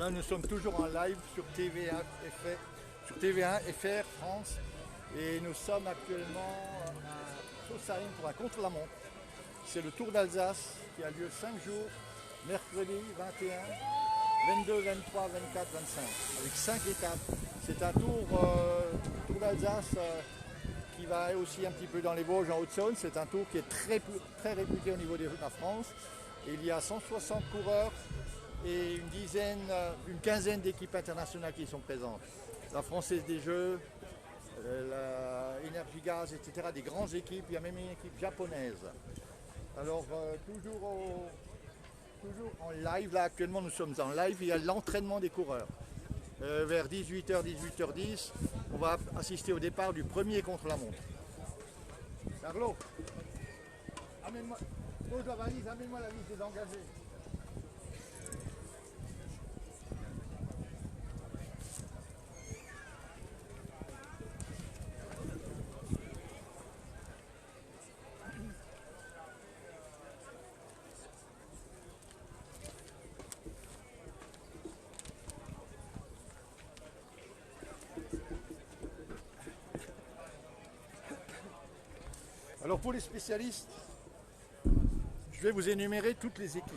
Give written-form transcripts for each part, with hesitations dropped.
Là, nous sommes toujours en live sur TVA FR, sur TVA FR France et nous sommes actuellement à Sausheim pour un contre-la-montre. C'est le Tour d'Alsace qui a lieu 5 jours, mercredi 21, 22, 23, 24, 25, avec 5 étapes. C'est un tour d'Alsace qui va aussi un petit peu dans les Vosges, en Haute-Saône. C'est un tour qui est très réputé au niveau de la France. Et il y a 160 coureurs et une quinzaine d'équipes internationales qui sont présentes. La Française des Jeux, la Énergie Gaz, etc. Des grandes équipes, il y a même une équipe japonaise. Alors toujours en live, là actuellement nous sommes en live, il y a l'entraînement des coureurs. Vers 18h, 18h10, on va assister au départ du premier contre-la-montre. Carlo, pose la valise, amène-moi la liste des engagés. Alors pour les spécialistes, je vais vous énumérer toutes les équipes.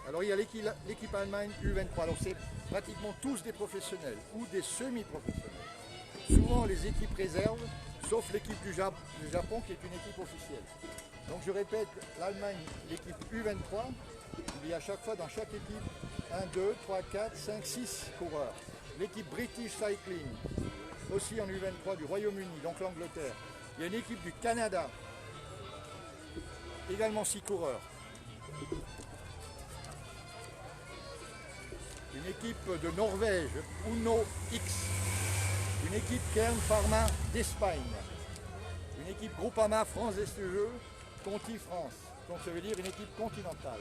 Alors il y a l'équipe Allemagne U23, alors c'est pratiquement tous des professionnels ou des semi-professionnels. Souvent les équipes réserves, sauf l'équipe du Japon qui est une équipe officielle. Donc je répète, l'Allemagne, l'équipe U23, il y a à chaque fois dans chaque équipe 1, 2, 3, 4, 5, 6 coureurs. L'équipe British Cycling, aussi en U23 du Royaume-Uni, donc l'Angleterre. Il y a une équipe du Canada, également 6 coureurs. Une équipe de Norvège, Uno X. Une équipe Kern Pharma d'Espagne. Une équipe Groupama France STE, Conti France. Donc ça veut dire une équipe continentale.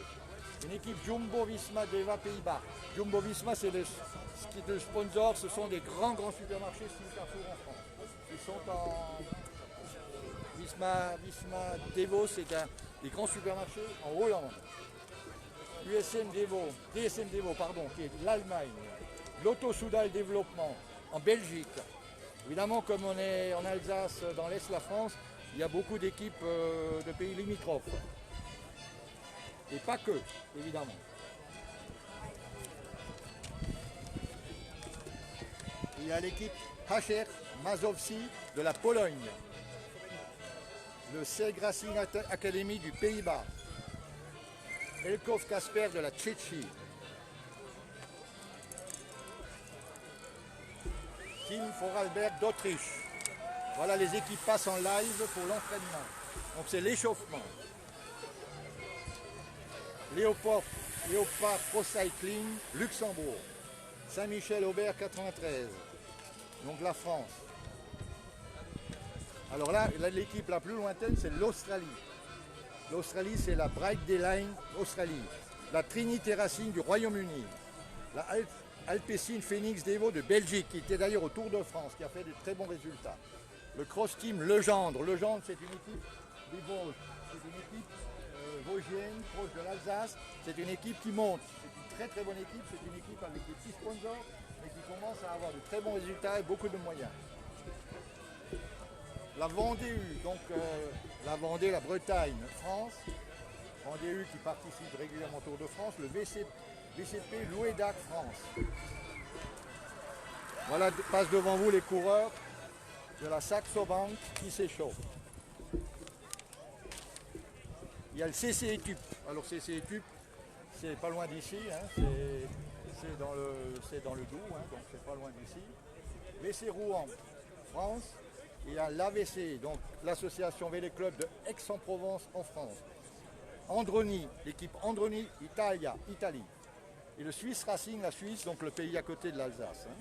Une équipe Jumbo Visma Deva Pays-Bas. Jumbo Visma, c'est le sponsor, ce sont des grands supermarchés style Carrefour en France. Ils sont en Visma Devo, c'est des grands supermarchés en Hollande. DSM Devo, pardon, qui est l'Allemagne. Lotto Soudal Développement en Belgique. Évidemment, comme on est en Alsace, dans l'Est de la France, il y a beaucoup d'équipes de pays limitrophes. Et pas que, évidemment. Il y a l'équipe HR Mazowsi de la Pologne. Le Seg Racing Academy du Pays-Bas. Elkov Kasper de la Tchétchie. Team Vorarlberg d'Autriche. Voilà, les équipes passent en live pour l'entraînement. Donc c'est l'échauffement. Léopard Pro Cycling, Luxembourg. Saint-Michel-Aubert 93. Donc la France. Alors là l'équipe la plus lointaine, c'est l'Australie. L'Australie, c'est la Bright Line Australie. La Trinity Racing du Royaume-Uni. La Alpecin Phoenix Devo de Belgique, qui était d'ailleurs au Tour de France, qui a fait de très bons résultats. Le Cross Team Legendre. Legendre, c'est une équipe des Vosges. C'est une équipe vosgienne, proche de l'Alsace. C'est une équipe qui monte. C'est une très bonne équipe. C'est une équipe avec des petits sponsors, mais qui commence à avoir de très bons résultats et beaucoup de moyens. La Vendée U, donc la Vendée, la Bretagne, France. Vendée U qui participe régulièrement au Tour de France. Le VCP Louédac France. Voilà, passe devant vous les coureurs de la Saxo Bank qui s'échauffent. Il y a le CC Etup. Alors CC Etup, c'est pas loin d'ici, hein, c'est dans le Doubs, hein, donc c'est pas loin d'ici. VC Rouen, France. Il y a l'AVC, donc l'association Vélo Club de Aix-en-Provence en France. Androni, l'équipe Androni Italie. Et le Swiss Racing, la Suisse, donc le pays à côté de l'Alsace. Hein.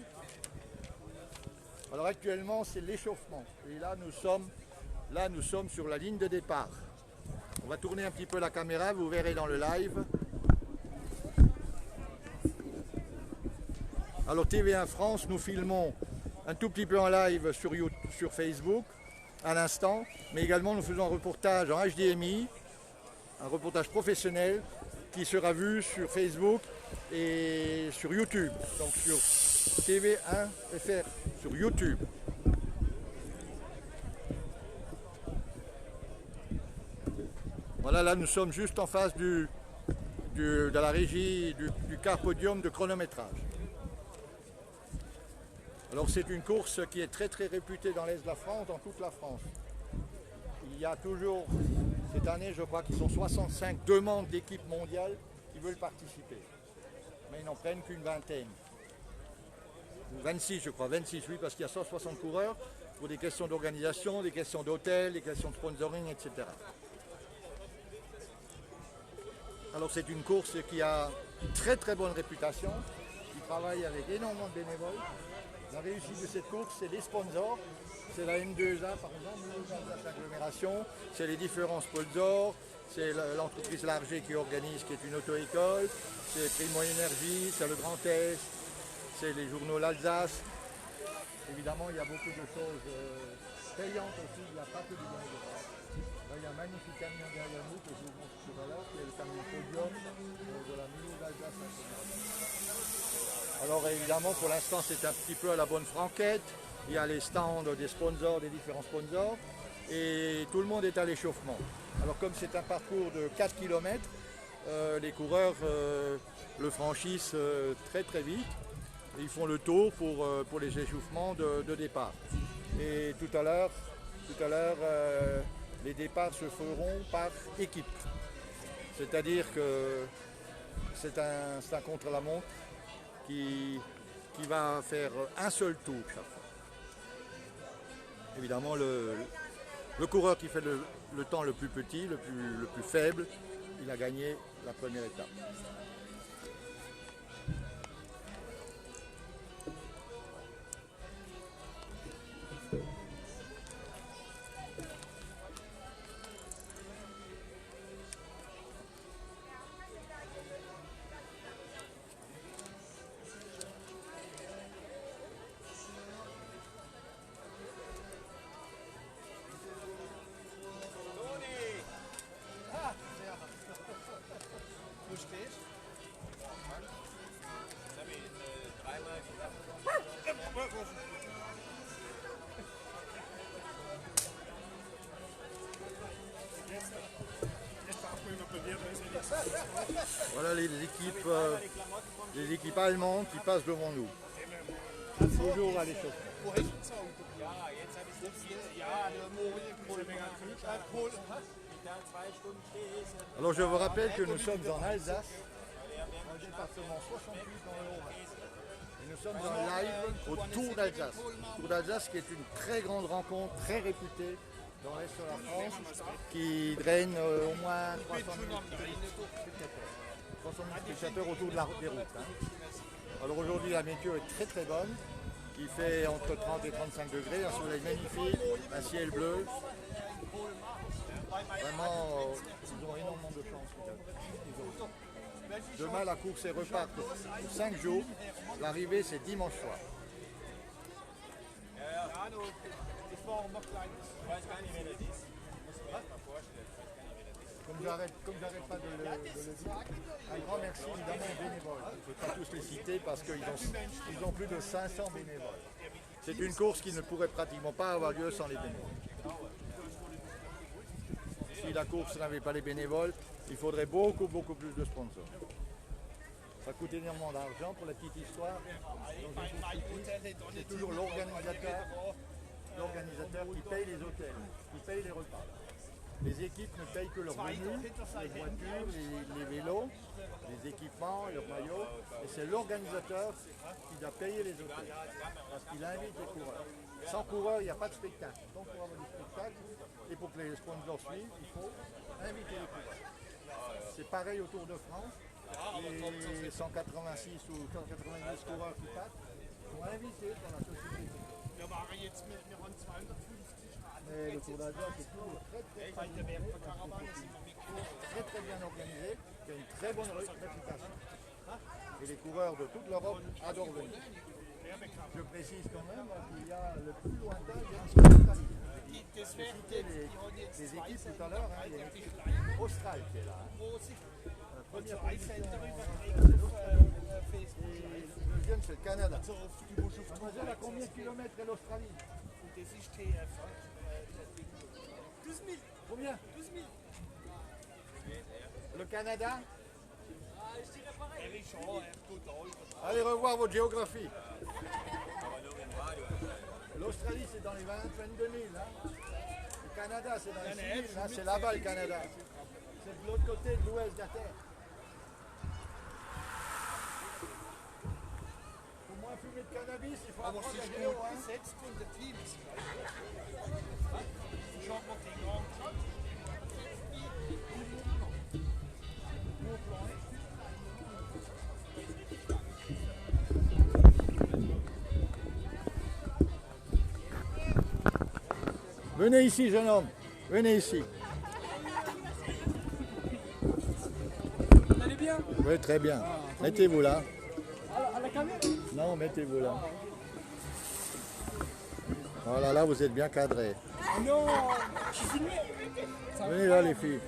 Alors actuellement, c'est l'échauffement. Et là nous sommes sur la ligne de départ. On va tourner un petit peu la caméra, vous verrez dans le live. Alors TV1 France, nous filmons un tout petit peu en live sur Facebook à l'instant, mais également nous faisons un reportage en HDMI, un reportage professionnel qui sera vu sur Facebook et sur YouTube, donc sur TV1 FR, sur YouTube. Voilà, là nous sommes juste en face de la régie du car podium de chronométrage. Alors c'est une course qui est très très réputée dans l'Est de la France, dans toute la France. Il y a toujours, cette année je crois qu'ils sont 65 demandes d'équipes mondiales qui veulent participer. Mais ils n'en prennent qu'une vingtaine. 26 je crois, 26 oui, parce qu'il y a 160 coureurs pour des questions d'organisation, des questions d'hôtel, des questions de sponsoring, etc. Alors c'est une course qui a une très très bonne réputation, qui travaille avec énormément de bénévoles. La réussite de cette course, c'est les sponsors, c'est la M2A par exemple, l'agglomération, c'est les différents sponsors, c'est l'entreprise Larger qui organise, qui est une auto-école, c'est Primo Énergie, c'est le Grand Est, c'est les journaux l'Alsace. Évidemment, il y a beaucoup de choses payantes aussi, il n'y a pas que du bénévolat. Là, il y a un magnifique camion derrière nous que je vous montre tout à l'heure, qui est le camion podium de la Milo d'Alsace. Alors évidemment, pour l'instant, c'est un petit peu à la bonne franquette. Il y a les stands des sponsors, des différents sponsors, et tout le monde est à l'échauffement. Alors comme c'est un parcours de 4 km, les coureurs le franchissent très très vite. Et ils font le tour pour les échauffements de départ. Et tout à l'heure, les départs se feront par équipe. C'est-à-dire que c'est un contre-la-montre qui va faire un seul tour chaque fois. Évidemment, le coureur qui fait le temps le plus petit, le plus faible, il a gagné la première étape. Voilà les équipes allemandes qui passent devant nous. Toujours à l'échauffement. Alors je vous rappelle que nous sommes en Alsace, dans le département 68 dans le Haut-Rhin. Et nous sommes en live au Tour d'Alsace. Tour d'Alsace qui est une très grande rencontre, très réputée dans l'Est de la France, qui draine au moins 300 000 spectateurs autour de la route des routes. Alors aujourd'hui la météo est très très bonne, il fait entre 30 et 35 degrés, un soleil magnifique, un ciel bleu. Vraiment, ils ont énormément de chance. Demain la course est repart pour 5 jours, l'arrivée c'est dimanche soir. Comme j'arrête pas de le dire, un grand merci évidemment aux bénévoles. Je ne peux pas tous les citer parce qu'ils ont plus de 500 bénévoles. C'est une course qui ne pourrait pratiquement pas avoir lieu sans les bénévoles. Si la course n'avait pas les bénévoles, il faudrait beaucoup plus de sponsors. Ça coûte énormément d'argent pour la petite histoire. C'est toujours l'organisateur qui paye les hôtels, qui paye les repas. Les équipes ne payent que leurs venus, les voitures, les vélos, les équipements, leurs maillots. Et c'est l'organisateur qui doit payer les hôtels. Parce qu'il invite les coureurs. Sans coureurs, il n'y a pas de spectacle. Donc pour avoir du spectacle, et pour que les sponsors suivent, il faut inviter les coureurs. C'est pareil au Tour de France. Les 186 ou 190 coureurs qui passent sont invités par la société. Mais le Tour d'Alsace est toujours très bien organisé, qui a une très bonne réputation. Et les coureurs de toute l'Europe adorent venir. Je précise quand même qu'il y a le plus lointain, c'est l'Australie. J'ai cité les équipes tout à l'heure, il y a l'équipe australe qui est là. première position. Et le deuxième, c'est le Canada. Mademoiselle, à combien de kilomètres est l'Australie? 12 000. Combien? 12 000. Le Canada? Je dirais pareil. Allez revoir votre géographie. L'Australie, c'est dans les 22 000. Hein. Le Canada, c'est dans les 6 000. Hein. C'est là-bas le Canada. C'est de l'autre côté de l'ouest de la Terre. Faut moins fumer de cannabis, il faut apprendre la géo. Hein. Venez ici, jeune homme. Venez ici. Vous allez bien? Oui, très bien. Mettez-vous là. À la caméra? Non, mettez-vous là. Voilà, là, vous êtes bien cadrés. Ah non, je suis filmé. Venez là, les filles.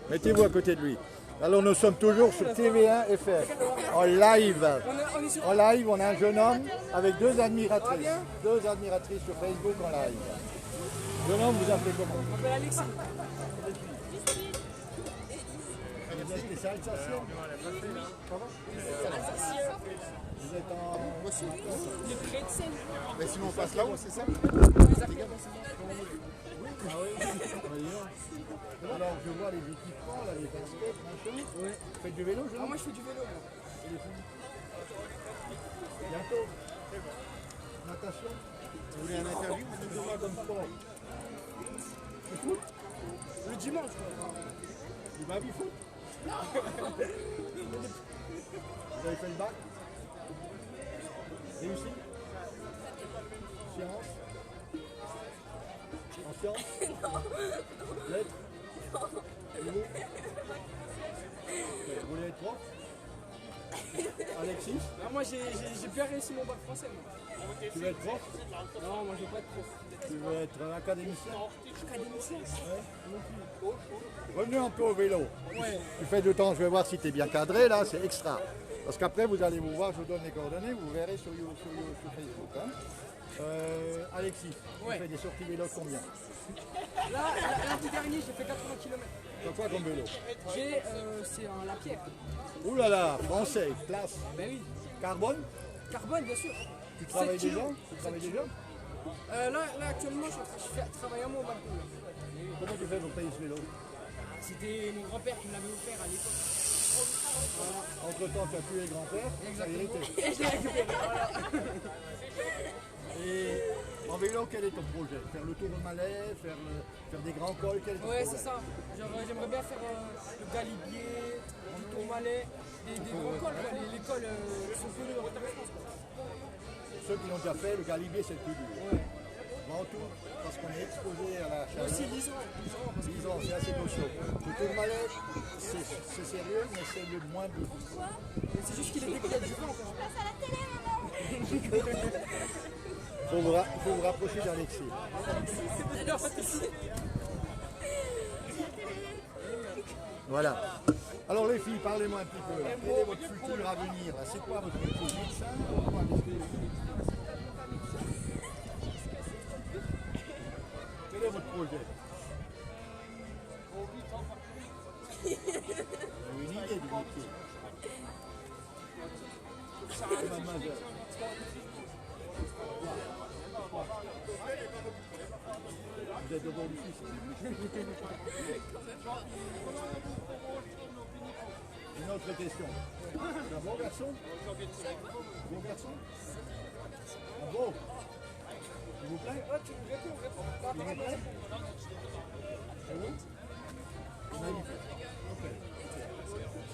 Mettez-vous à côté de lui. Alors, nous sommes toujours sur TV1 FR, en live. On est sur... En live, on a un jeune homme avec deux admiratrices. Deux admiratrices sur Facebook en live. Jeune homme, vous appelez comment? On m'appelle Alexis. Vous êtes des Alsaciens? Comment? Vous êtes en... Les prétzels. Mais sinon, on passe là-haut, c'est ça? Exactement. Ah oui. Alors, je vois les équipements, là, les baskets, machin. Ouais. Vous faites du vélo, je Ah, moi je fais du vélo. Moi. Bientôt. Natation. Vous voulez un interview? Vous faites quoi comme sport? Du foot? Le dimanche quoi. Du baby-foot? Vous avez fait le bac? Réussi? Sciences? En sciences? Lettres? Vous voulez être prof? Alexis? Ah, moi j'ai bien réussi mon bac français. Moi. Tu veux être prof? Non, moi je veux pas être prof. Tu veux être académicien? Académicien? Revenez un peu au vélo. Ouais. Tu fais du temps, je vais voir si tu es bien cadré là, c'est extra. Parce qu'après vous allez vous voir, je vous donne les coordonnées, vous verrez sur Facebook. Hein. Alexis, Ouais. tu fais des sorties vélo combien? Là, lundi dernier j'ai fait 80 km. Tu as quoi comme vélo? C'est un La Pierre. Ouh là là, français, classe. Ben oui. Carbone? Carbone bien sûr. Tu travailles 7 déjà? kilos. Tu travailles déjà? Là actuellement je travaille à mon balcon. Là. Comment tu fais pour payer ce vélo? C'était mon grand-père qui me l'avait offert à l'époque. Entre temps, tu as tué le grand-père, ça a hérité. Et je l'ai récupéré. Voilà. Et en vélo, quel est ton projet? Faire le tour de Malais, faire des grands cols, quel est ton Ouais, projet? c'est ça. J'aimerais bien faire le Galibier, du Tourmalet, des grands cols, quoi, les cols qui sont connus dans toute la France. Ceux qui l'ont déjà fait, le Galibier, c'est le plus dur. Ouais. Ventoux, parce qu'on est exposé à la chaleur. Aussi 10 ans. 10 ans, c'est assez costaud. Le Tourmalet, c'est sérieux, mais c'est le moins difficile. C'est juste qu'il est décollé du vent. Il faut vous rapprocher d'Alexis. Voilà. Alors les filles, parlez-moi un petit peu. Quel est votre futur à venir? C'est quoi votre métier? Médecin ou quoi? Quel est votre projet? Vous avez une idée du métier? Mademoiselle. Vous êtes au bord du fils. Une autre question. C'est un bon garçon? Bon garçon? Un beau? S'il vous plaît? Tu réponds. Il vous plaît? C'est bon? Magnifique. Ok.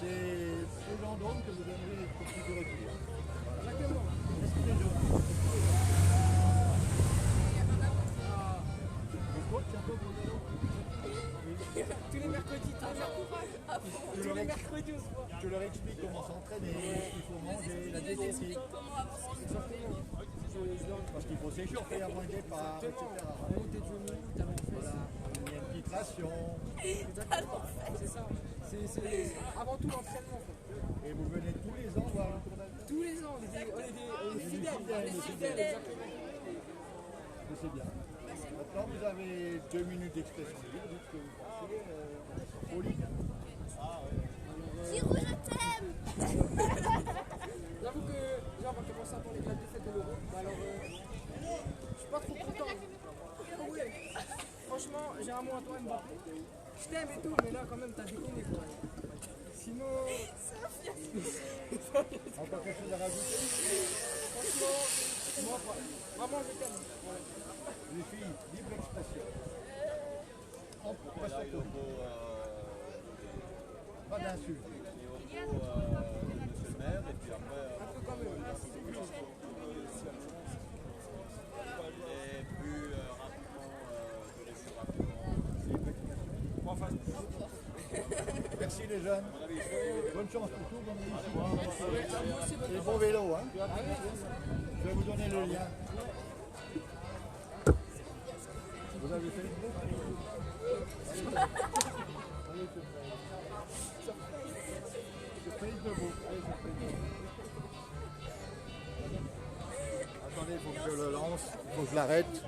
C'est ce genre d'homme que vous donnerez pour plus de retour. Exactement. Est-ce qu'il est jeune? Vous coach un peu pour le vélo? Tous les mercredis, tous les mercredis on se voit. Tu leur expliques comment s'entraîner, ce qu'il faut manger, la diététique. Parce qu'il faut s'échauffer avant le départ, etc. Monter de genoux, t'as Voilà. Il y a une petite ration. Exactement. C'est ça. C'est avant tout l'entraînement. Et vous venez tous les ans voir le Tour d'Alsace? Tous les ans, on est fidèles. On est fidèles, exactement. Et c'est bien. Maintenant, vous avez 2 minutes d'expression libre. Dites ce que vous pensez. Folie. Giro, je t'aime. J'avoue que déjà on va commencer à parler de la défaite de l'Euro. Alors, je suis pas trop content. Ah ouais. Franchement, j'ai un mot à toi, Mbappé. Je t'aime et tout, mais là quand même t'as déconné quoi. Sinon. Encore quelque chose à rajouter? Franchement, moi vraiment je t'aime. Voilà. Les filles, libre expression. On peut passer à côté. Pas d'insultes. Monsieur le maire, et puis après, Un peu quand même. et plus rapidement, je laisse rapidement. Enfin, merci les jeunes. Bonne chance pour tout. Et bon vélo. Hein. Je vais vous donner le lien. Vous avez fait Attendez, il faut que je le lance, il faut que je l'arrête.